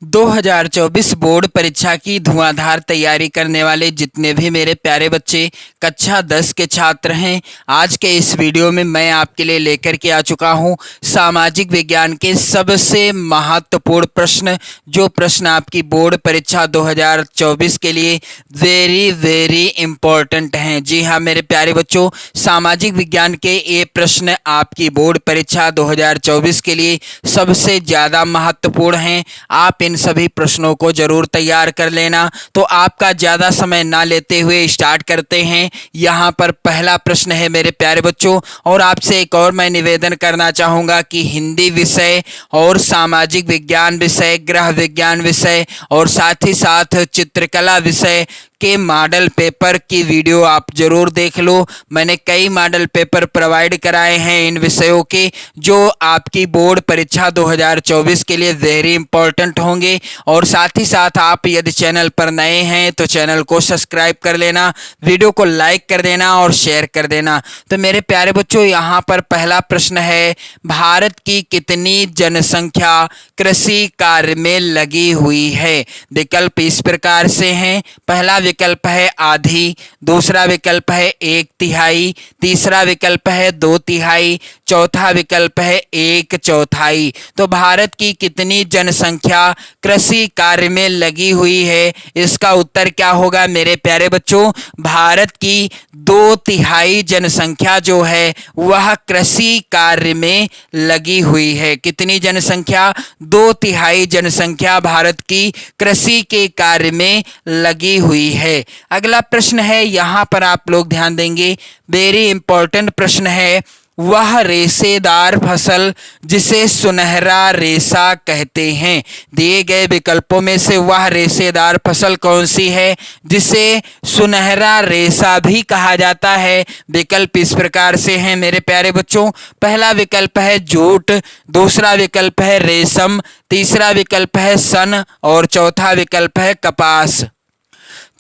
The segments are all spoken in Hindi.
2024 बोर्ड परीक्षा की धुआंधार तैयारी करने वाले जितने भी मेरे प्यारे बच्चे कक्षा 10 के छात्र हैं, आज के इस वीडियो में मैं आपके लिए लेकर के आ चुका हूं सामाजिक विज्ञान के सबसे महत्वपूर्ण प्रश्न, जो प्रश्न आपकी बोर्ड परीक्षा 2024 के लिए वेरी वेरी इंपॉर्टेंट हैं। जी हाँ मेरे प्यारे बच्चों, सामाजिक विज्ञान के ये प्रश्न आपकी बोर्ड परीक्षा 2024 के लिए सबसे ज़्यादा महत्वपूर्ण हैं। आप इन सभी प्रश्नों को जरूर तैयार कर लेना। तो आपका ज़्यादा समय ना लेते हुए स्टार्ट करते हैं। यहाँ पर पहला प्रश्न है मेरे प्यारे बच्चों, और आपसे एक और मैं निवेदन करना चाहूँगा कि हिंदी विषय और सामाजिक विज्ञान विषय, गृह विज्ञान विषय और साथ ही साथ चित्रकला विषय के मॉडल पेपर की वीडियो आप जरूर देख लो। मैंने कई मॉडल पेपर प्रोवाइड कराए हैं इन विषयों के, जो आपकी बोर्ड परीक्षा 2024 के लिए वेरी इंपॉर्टेंट होंगे। और साथ ही साथ आप यदि चैनल पर नए हैं तो चैनल को सब्सक्राइब कर लेना, वीडियो को लाइक कर देना और शेयर कर देना। तो मेरे प्यारे बच्चों, यहाँ पर पहला प्रश्न है, भारत की कितनी जनसंख्या कृषि कार्य में लगी हुई है? विकल्प इस प्रकार से हैं। पहला विकल्प है आधी, दूसरा विकल्प है 1/3, तीसरा विकल्प है 2/3, चौथा विकल्प है 1/4। तो भारत की कितनी जनसंख्या कृषि कार्य में लगी हुई है, इसका उत्तर क्या होगा मेरे प्यारे बच्चों? भारत की 2/3 जनसंख्या जो है वह कृषि कार्य में लगी हुई है। कितनी जनसंख्या? 2/3 जनसंख्या भारत की कृषि के कार्य में लगी हुई है। अगला प्रश्न है, यहाँ पर आप लोग ध्यान देंगे, वेरी इंपॉर्टेंट प्रश्न है, वह रेशेदार फसल जिसे सुनहरा रेशा कहते हैं। दिए गए विकल्पों में से वह रेशेदार फसल कौन सी है जिसे सुनहरा रेशा भी कहा जाता है? विकल्प इस प्रकार से हैं मेरे प्यारे बच्चों। पहला विकल्प है जूट, दूसरा विकल्प है रेशम, तीसरा विकल्प है सन और चौथा विकल्प है कपास।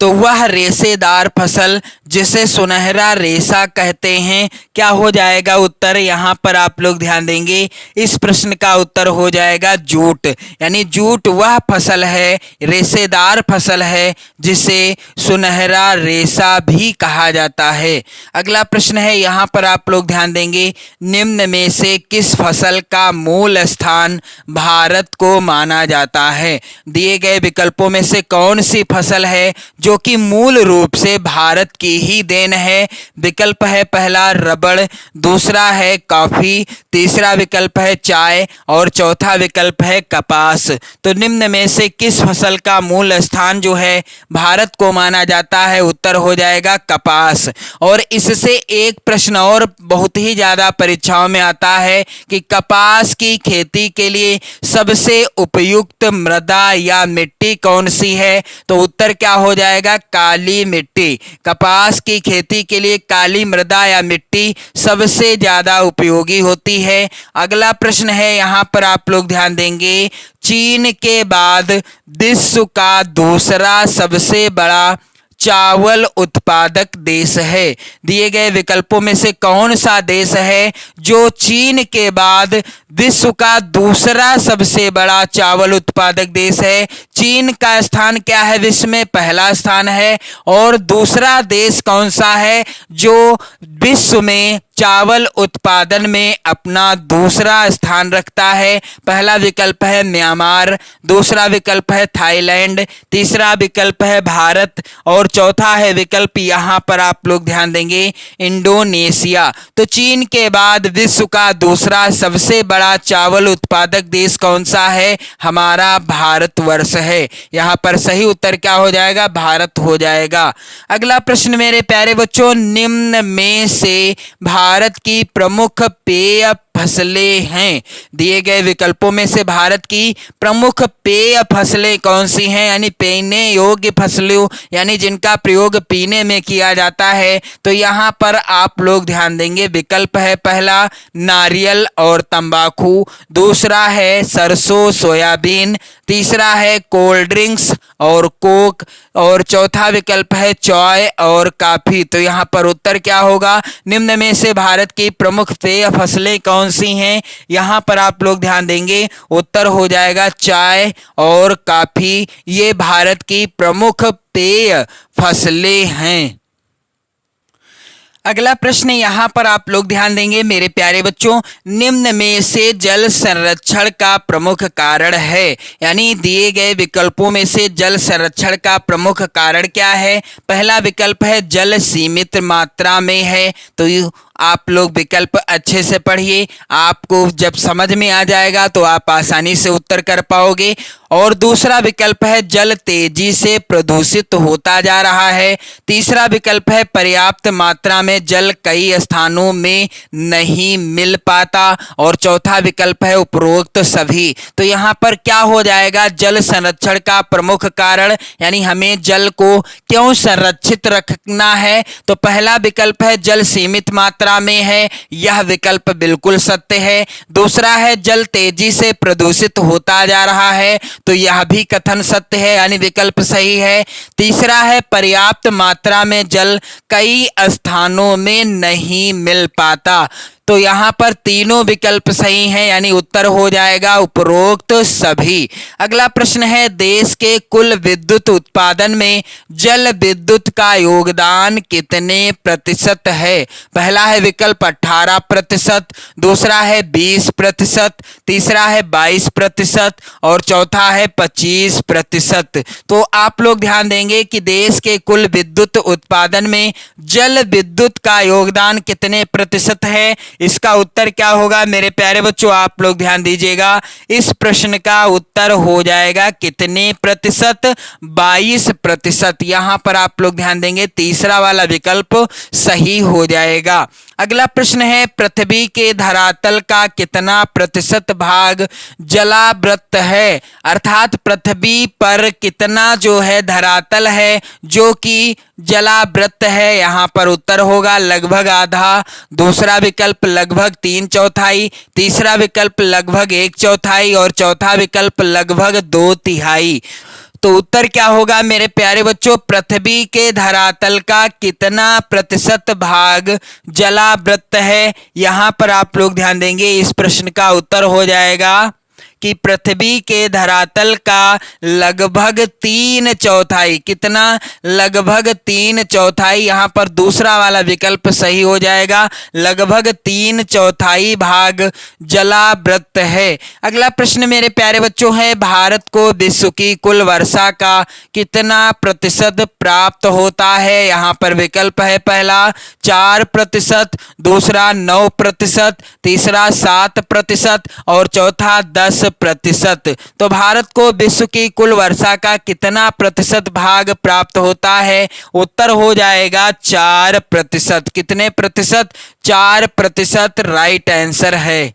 तो वह रेशेदार फसल जिसे सुनहरा रेशा कहते हैं, क्या हो जाएगा उत्तर? यहाँ पर आप लोग ध्यान देंगे, इस प्रश्न का उत्तर हो जाएगा जूट। यानी जूट वह फसल है, रेशेदार फसल है जिसे सुनहरा रेशा भी कहा जाता है। अगला प्रश्न है, यहाँ पर आप लोग ध्यान देंगे, निम्न में से किस फसल का मूल स्थान भारत को माना जाता है? दिए गए विकल्पों में से कौन सी फसल है जो कि मूल रूप से भारत की ही देन है? विकल्प है पहला रबड़, दूसरा है कॉफी, तीसरा विकल्प है चाय और चौथा विकल्प है कपास। तो निम्न में से किस फसल का मूल स्थान जो है भारत को माना जाता है? उत्तर हो जाएगा कपास। और इससे एक प्रश्न और बहुत ही ज्यादा परीक्षाओं में आता है कि कपास की खेती के लिए सबसे उपयुक्त मृदा या मिट्टी कौन सी है? तो उत्तर क्या हो जाएगा? काली मिट्टी। कपास की खेती के लिए काली मृदा या मिट्टी सबसे ज्यादा उपयोगी होती है। अगला प्रश्न है, यहाँ पर आप लोग ध्यान देंगे, चीन के बाद विश्व का दूसरा सबसे बड़ा चावल उत्पादक देश है। दिए गए विकल्पों में से कौन सा देश है जो चीन के बाद विश्व का दूसरा सबसे बड़ा चावल उत्पादक देश है? चीन का स्थान क्या है विश्व में? पहला स्थान है। और दूसरा देश कौन सा है जो विश्व में चावल उत्पादन में अपना दूसरा स्थान रखता है? पहला विकल्प है म्यांमार, दूसरा विकल्प है थाईलैंड, तीसरा विकल्प है भारत और चौथा है विकल्प, यहाँ पर आप लोग ध्यान देंगे, इंडोनेशिया। तो चीन के बाद विश्व का दूसरा सबसे बड़ा चावल उत्पादक देश कौन सा है? हमारा भारतवर्ष है। यहाँ पर सही उत्तर क्या हो जाएगा? भारत हो जाएगा। अगला प्रश्न मेरे प्यारे बच्चों, निम्न में से भारत की प्रमुख पेय फसलें हैं। दिए गए विकल्पों में से भारत की प्रमुख पेय फसलें कौन सी हैं? यानी पीने योग्य फसलों, यानी जिनका प्रयोग पीने में किया जाता है। तो यहाँ पर आप लोग ध्यान देंगे, विकल्प है पहला नारियल और तंबाकू, दूसरा है सरसों सोयाबीन, तीसरा है कोल्ड ड्रिंक्स और कोक, और चौथा विकल्प है चाय और कॉफी। तो यहाँ पर उत्तर क्या होगा? निम्न में से भारत की प्रमुख पेय फसलें कौन सी हैं? यहाँ पर आप लोग ध्यान देंगे, उत्तर हो जाएगा चाय और कॉफी। ये भारत की प्रमुख पेय फसलें हैं। अगला प्रश्न यहाँ पर आप लोग ध्यान देंगे मेरे प्यारे बच्चों, निम्न में से जल संरक्षण का प्रमुख कारण है, यानी दिए गए विकल्पों में से जल संरक्षण का प्रमुख कारण क्या है? पहला विकल्प है जल सीमित मात्रा में है। तो आप लोग विकल्प अच्छे से पढ़िए, आपको जब समझ में आ जाएगा तो आप आसानी से उत्तर कर पाओगे। और दूसरा विकल्प है जल तेजी से प्रदूषित होता जा रहा है। तीसरा विकल्प है पर्याप्त मात्रा में जल कई स्थानों में नहीं मिल पाता। और चौथा विकल्प है उपरोक्त सभी। तो यहाँ पर क्या हो जाएगा? जल संरक्षण का प्रमुख कारण, यानी हमें जल को क्यों संरक्षित रखना है? तो पहला विकल्प है जल सीमित मात्रा में है, यह विकल्प बिल्कुल सत्य है। दूसरा है जल तेजी से प्रदूषित होता जा रहा है, तो यह भी कथन सत्य है, यानी विकल्प सही है। तीसरा है पर्याप्त मात्रा में जल कई स्थानों में नहीं मिल पाता। तो यहाँ पर तीनों विकल्प सही हैं, यानी उत्तर हो जाएगा उपरोक्त सभी। अगला प्रश्न है देश के कुल विद्युत उत्पादन में जल विद्युत का योगदान कितने प्रतिशत है? पहला है विकल्प 18%, दूसरा है 20%, तीसरा है 22% और चौथा है 25%। तो आप लोग ध्यान देंगे कि देश के कुल विद्युत उत्पादन में जल विद्युत का योगदान कितने प्रतिशत है? इसका उत्तर क्या होगा मेरे प्यारे बच्चों? आप लोग ध्यान दीजिएगा, इस प्रश्न का उत्तर हो जाएगा कितने प्रतिशत? 22%। यहां पर आप लोग ध्यान देंगे, तीसरा वाला विकल्प सही हो जाएगा। अगला प्रश्न है पृथ्वी के धरातल का कितना प्रतिशत भाग जलावृत है? अर्थात पृथ्वी पर कितना जो है धरातल है जो कि जलावृत है? यहाँ पर उत्तर होगा लगभग आधा, दूसरा विकल्प लगभग 3/4, तीसरा विकल्प लगभग 1/4 और चौथा विकल्प लगभग 2/3। तो उत्तर क्या होगा मेरे प्यारे बच्चों? पृथ्वी के धरातल का कितना प्रतिशत भाग जलावृत है? यहाँ पर आप लोग ध्यान देंगे, इस प्रश्न का उत्तर हो जाएगा कि पृथ्वी के धरातल का लगभग 3/4, कितना? लगभग 3/4। यहाँ पर दूसरा वाला विकल्प सही हो जाएगा, लगभग 3/4 भाग जलावृत है। अगला प्रश्न मेरे प्यारे बच्चों है भारत को विश्व की कुल वर्षा का कितना प्रतिशत प्राप्त होता है? यहाँ पर विकल्प है पहला 4%, दूसरा 9%, तीसरा 7% और चौथा 10%। तो भारत को विश्व की कुल वर्षा का कितना प्रतिशत भाग प्राप्त होता है? उत्तर हो जाएगा 4%। कितने प्रतिशत? 4% राइट आंसर है।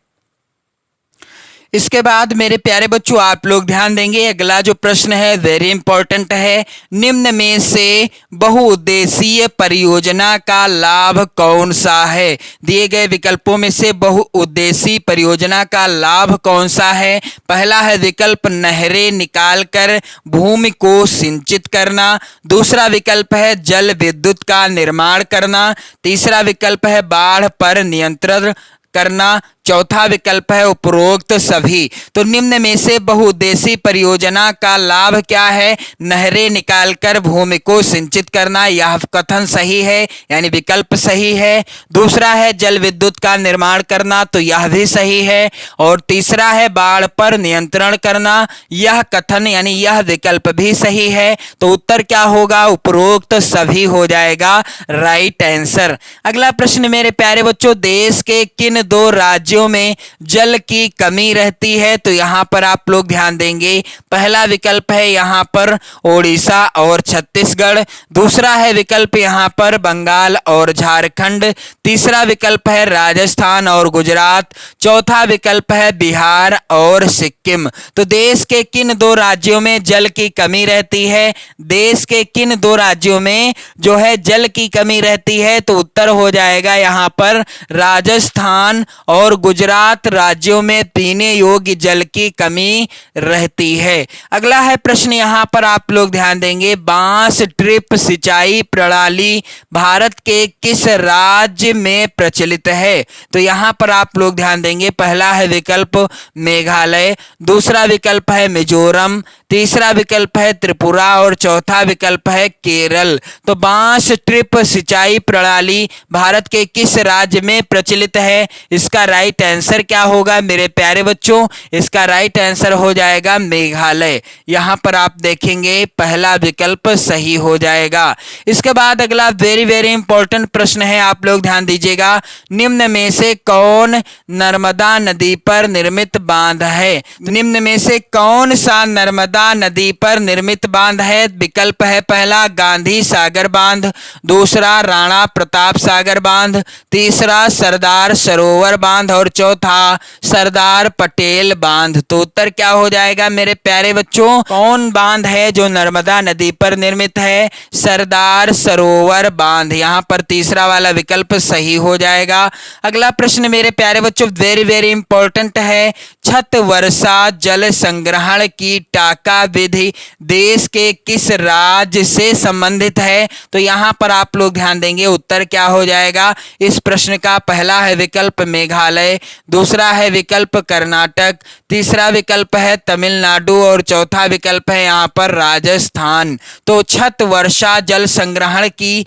इसके बाद मेरे प्यारे बच्चों आप लोग ध्यान देंगे, अगला जो प्रश्न है वेरी इंपॉर्टेंट है, निम्न में से बहुउद्देशीय परियोजना का लाभ कौन सा है? दिए गए विकल्पों में से बहुउद्देशीय परियोजना का लाभ कौन सा है? पहला है विकल्प नहरें निकालकर भूमि को सिंचित करना, दूसरा विकल्प है जल विद्युत का निर्माण करना, तीसरा विकल्प है बाढ़ पर नियंत्रण करना, चौथा विकल्प है उपरोक्त सभी। तो निम्न में से बहुउद्देशीय परियोजना का लाभ क्या है? नहरें निकालकर भूमि को सिंचित करना, यह कथन सही है, यानी विकल्प सही है। दूसरा है जल विद्युत का निर्माण करना, तो यह भी सही है। और तीसरा है बाढ़ पर नियंत्रण करना, यह कथन यानी यह विकल्प भी सही है। तो उत्तर क्या होगा? उपरोक्त सभी हो जाएगा राइट आंसर। अगला प्रश्न मेरे प्यारे बच्चों, देश के किन दो राज्यों में जल की कमी रहती है? तो यहां पर आप लोग ध्यान देंगे, पहला विकल्प है यहां पर ओडिशा और छत्तीसगढ़, दूसरा है विकल्प यहां पर बंगाल और झारखंड, तीसरा विकल्प है राजस्थान और गुजरात, चौथा विकल्प है बिहार और सिक्किम। तो देश के किन दो राज्यों में जल की कमी रहती है? देश के किन दो राज्यों में जो है जल की कमी रहती है? तो उत्तर हो जाएगा यहां पर राजस्थान और गुजरात राज्यों में पीने योग्य जल की कमी रहती है। अगला है प्रश्न, यहाँ पर आप लोग ध्यान देंगे, बांस ड्रिप सिंचाई प्रणाली भारत के किस राज्य में प्रचलित है? तो यहाँ पर आप लोग ध्यान देंगे, पहला है विकल्प मेघालय, दूसरा विकल्प है मिजोरम, तीसरा विकल्प है त्रिपुरा और चौथा विकल्प है केरल। तो बांस ड्रिप सिंचाई प्रणाली भारत के किस राज्य में प्रचलित है? इसका राइट आंसर क्या होगा मेरे प्यारे बच्चों? इसका राइट आंसर हो जाएगा मेघालय। यहां पर आप देखेंगे पहला विकल्प सही हो जाएगा। इसके बाद अगला वेरी वेरी इंपॉर्टेंट प्रश्न है, आप लोग ध्यान दीजिएगा, निम्न में से कौन नर्मदा नदी पर निर्मित बांध है? निम्न में से कौन सा नर्मदा नदी पर निर्मित बांध है? विकल्प है पहला गांधी सागर बांध, दूसरा राणा प्रताप सागर बांध, तीसरा सरदार सरोवर बांध और चौथा सरदार पटेल बांध। तो उत्तर क्या हो जाएगा मेरे प्यारे बच्चों? कौन बांध है जो नर्मदा नदी पर निर्मित है? सरदार सरोवर बांध। यहाँ पर तीसरा वाला विकल्प सही हो जाएगा। अगला प्रश्न मेरे प्यारे बच्चों वेरी वेरी इंपॉर्टेंट है, छत वर्षा जल संग्रहण की टाका विधि देश के किस राज्य से संबंधित है? तो यहाँ पर आप लोग ध्यान देंगे, उत्तर क्या हो जाएगा इस प्रश्न का? पहला है विकल्प मेघालय, दूसरा है विकल्प कर्नाटक, तीसरा विकल्प है तमिलनाडु और चौथा विकल्प है यहाँ पर राजस्थान। तो छत वर्षा जल संग्रहण की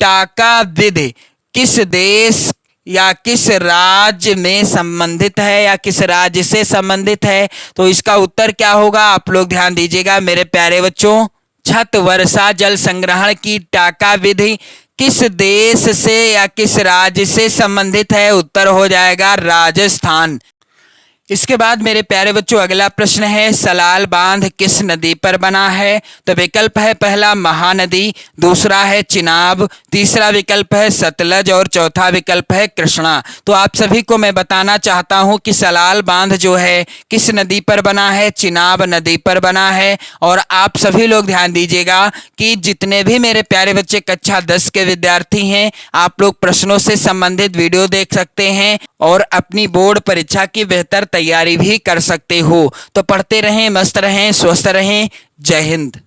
टाका विधि किस देश या किस राज्य में संबंधित है या किस राज्य से संबंधित है? तो इसका उत्तर क्या होगा आप लोग ध्यान दीजिएगा मेरे प्यारे बच्चों, छत वर्षा जल संग्रहण की टाका विधि किस देश से या किस राज्य से संबंधित है? उत्तर हो जाएगा राजस्थान। इसके बाद मेरे प्यारे बच्चों अगला प्रश्न है, सलाल बांध किस नदी पर बना है? तो विकल्प है पहला महानदी, दूसरा है चिनाब, तीसरा विकल्प है सतलज और चौथा विकल्प है कृष्णा। तो आप सभी को मैं बताना चाहता हूं कि सलाल बांध जो है किस नदी पर बना है? चिनाब नदी पर बना है। और आप सभी लोग ध्यान दीजिएगा कि जितने भी मेरे प्यारे बच्चे कक्षा 10 के विद्यार्थी हैं, आप लोग प्रश्नों से संबंधित वीडियो देख सकते हैं और अपनी बोर्ड परीक्षा की बेहतर तैयारी भी कर सकते हो। तो पढ़ते रहें, मस्त रहें, स्वस्थ रहें। जय हिंद।